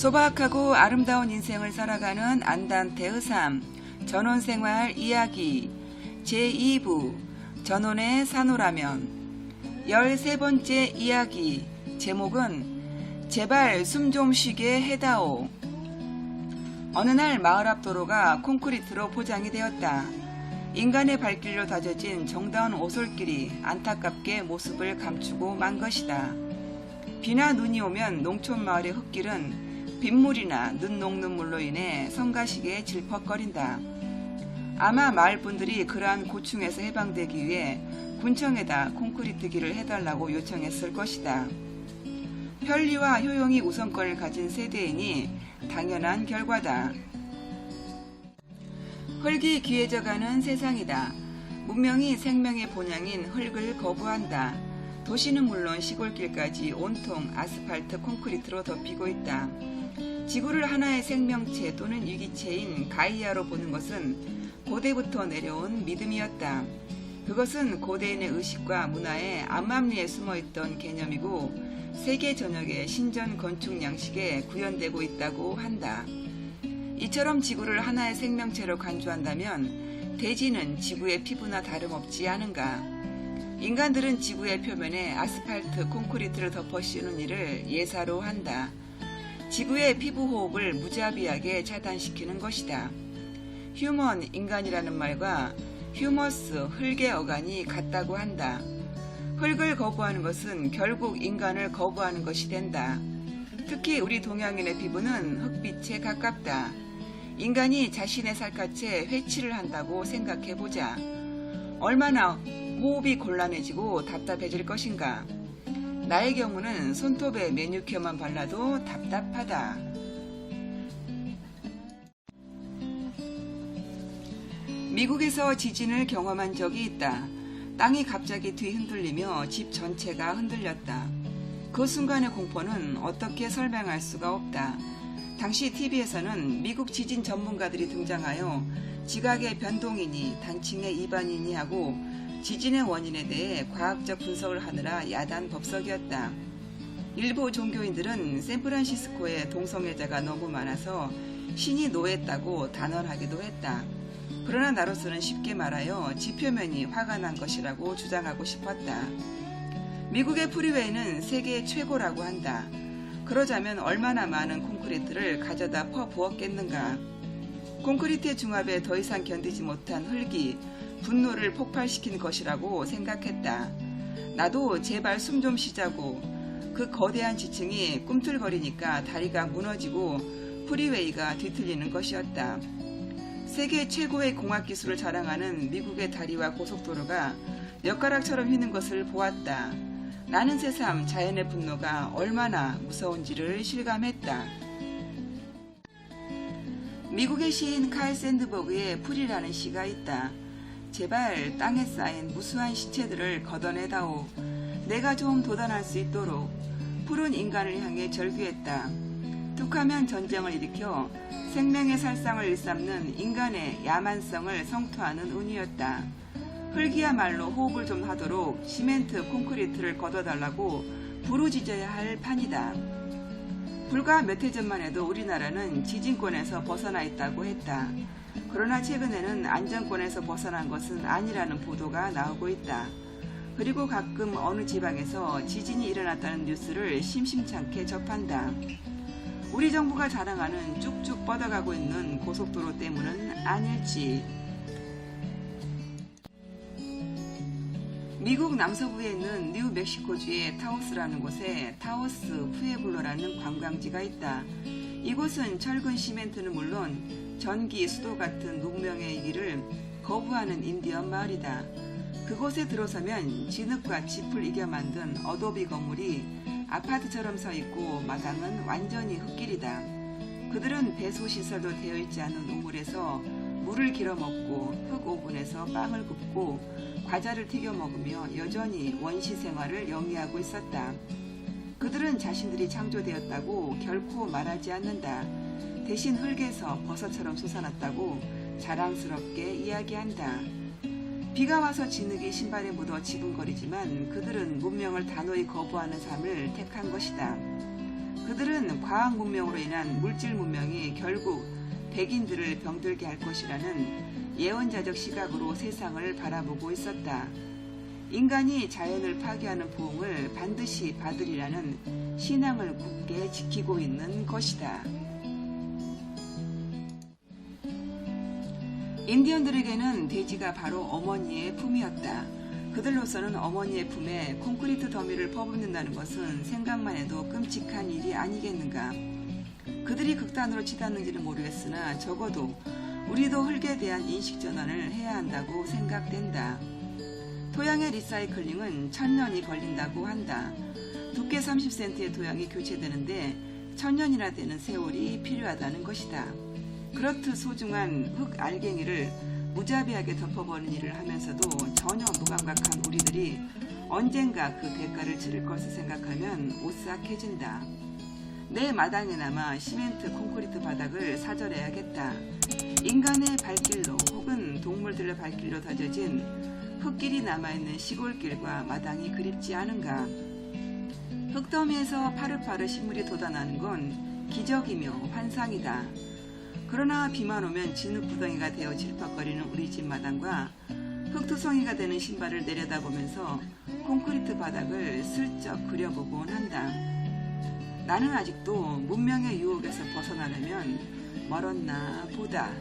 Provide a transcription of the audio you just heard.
소박하고 아름다운 인생을 살아가는 안단테의 삶, 전원생활 이야기 제2부 전원의 산호라면 13번째 이야기 제목은 제발 숨 좀 쉬게 해다오. 어느 날 마을 앞 도로가 콘크리트로 포장이 되었다. 인간의 발길로 다져진 정다운 오솔길이 안타깝게 모습을 감추고 만 것이다. 비나 눈이 오면 농촌 마을의 흙길은 빗물이나 눈 녹는 물로 인해 성가시게 질퍽거린다. 아마 마을 분들이 그러한 고충에서 해방되기 위해 군청에다 콘크리트 길을 해달라고 요청했을 것이다. 편리와 효용이 우선권을 가진 세대이니 당연한 결과다. 흙이 귀해져가는 세상이다. 문명이 생명의 본향인 흙을 거부한다. 도시는 물론 시골길까지 온통 아스팔트 콘크리트로 덮이고 있다. 지구를 하나의 생명체 또는 유기체인 가이아로 보는 것은 고대부터 내려온 믿음이었다. 그것은 고대인의 의식과 문화의 암암리에 숨어있던 개념이고 세계 전역의 신전 건축 양식에 구현되고 있다고 한다. 이처럼 지구를 하나의 생명체로 간주한다면 대지는 지구의 피부나 다름없지 않은가. 인간들은 지구의 표면에 아스팔트 콘크리트를 덮어 씌우는 일을 예사로 한다. 지구의 피부 호흡을 무자비하게 차단시키는 것이다. 휴먼, 인간이라는 말과 휴머스, 흙의 어간이 같다고 한다. 흙을 거부하는 것은 결국 인간을 거부하는 것이 된다. 특히 우리 동양인의 피부는 흙빛에 가깝다. 인간이 자신의 살갗에 회치를 한다고 생각해보자. 얼마나 호흡이 곤란해지고 답답해질 것인가. 나의 경우는 손톱에 매니큐어만 발라도 답답하다. 미국에서 지진을 경험한 적이 있다. 땅이 갑자기 뒤흔들리며 집 전체가 흔들렸다. 그 순간의 공포는 어떻게 설명할 수가 없다. 당시 TV에서는 미국 지진 전문가들이 등장하여 지각의 변동이니 단층의 이반이니 하고 지진의 원인에 대해 과학적 분석을 하느라 야단법석이었다. 일부 종교인들은 샌프란시스코에 동성애자가 너무 많아서 신이 노했다고 단언하기도 했다. 그러나 나로서는 쉽게 말하여 지표면이 화가 난 것이라고 주장하고 싶었다. 미국의 프리웨이는 세계 최고라고 한다. 그러자면 얼마나 많은 콘크리트를 가져다 퍼부었겠는가. 콘크리트의 중압에 더 이상 견디지 못한 흙이 분노를 폭발시킨 것이라고 생각했다. 나도 제발 숨 좀 쉬자고. 그 거대한 지층이 꿈틀거리니까 다리가 무너지고 프리웨이가 뒤틀리는 것이었다. 세계 최고의 공학기술을 자랑하는 미국의 다리와 고속도로가 엿가락처럼 휘는 것을 보았다. 나는 새삼 자연의 분노가 얼마나 무서운지를 실감했다. 미국의 시인 칼 샌드버그의 풀이라는 시가 있다. 제발 땅에 쌓인 무수한 시체들을 걷어내다오. 내가 좀 도단할 수 있도록. 풀은 인간을 향해 절규했다. 툭하면 전쟁을 일으켜 생명의 살상을 일삼는 인간의 야만성을 성토하는 운이었다. 흙이야말로 호흡을 좀 하도록 시멘트 콘크리트를 걷어달라고 부르짖어야 할 판이다. 불과 몇 해 전만 해도 우리나라는 지진권에서 벗어나 있다고 했다. 그러나 최근에는 안정권에서 벗어난 것은 아니라는 보도가 나오고 있다. 그리고 가끔 어느 지방에서 지진이 일어났다는 뉴스를 심심찮게 접한다. 우리 정부가 자랑하는 쭉쭉 뻗어가고 있는 고속도로 때문은 아닐지. 미국 남서부에 있는 뉴멕시코주의 타오스라는 곳에 타오스 푸에블로라는 관광지가 있다. 이곳은 철근 시멘트는 물론 전기, 수도 같은 문명의 길을 거부하는 인디언 마을이다. 그곳에 들어서면 진흙과 짚을 이겨 만든 어도비 건물이 아파트처럼 서 있고 마당은 완전히 흙길이다. 그들은 배수시설도 되어 있지 않은 우물에서 물을 길어 먹고 흙 오븐에서 빵을 굽고 과자를 튀겨 먹으며 여전히 원시 생활을 영위하고 있었다. 그들은 자신들이 창조되었다고 결코 말하지 않는다. 대신 흙에서 버섯처럼 솟아났다고 자랑스럽게 이야기한다. 비가 와서 진흙이 신발에 묻어 지붕거리지만 그들은 문명을 단호히 거부하는 삶을 택한 것이다. 그들은 과학 문명으로 인한 물질 문명이 결국 백인들을 병들게 할 것이라는 예언자적 시각으로 세상을 바라보고 있었다. 인간이 자연을 파괴하는 보응을 반드시 받으리라는 신앙을 굳게 지키고 있는 것이다. 인디언들에게는 돼지가 바로 어머니의 품이었다. 그들로서는 어머니의 품에 콘크리트 더미를 퍼붓는다는 것은 생각만 해도 끔찍한 일이 아니겠는가. 그들이 극단으로 치닫는지는 모르겠으나 적어도 우리도 흙에 대한 인식 전환을 해야 한다고 생각된다. 토양의 리사이클링은 1000년이 걸린다고 한다. 두께 30cm의 토양이 교체되는데 1000년이나 되는 세월이 필요하다는 것이다. 그렇듯 소중한 흙 알갱이를 무자비하게 덮어버리는 일을 하면서도 전혀 무감각한 우리들이 언젠가 그 대가를 치를 것을 생각하면 오싹해진다. 내 마당에 남아 시멘트 콘크리트 바닥을 사절해야겠다. 인간의 발길로 혹은 동물들의 발길로 다져진 흙길이 남아있는 시골길과 마당이 그립지 않은가. 흙더미에서 파릇파릇 식물이 돋아나는 건 기적이며 환상이다. 그러나 비만 오면 진흙구덩이가 되어 질퍽거리는 우리 집 마당과 흙투성이가 되는 신발을 내려다보면서 콘크리트 바닥을 슬쩍 그려보곤 한다. 나는 아직도 문명의 유혹에서 벗어나려면 멀었나 보다.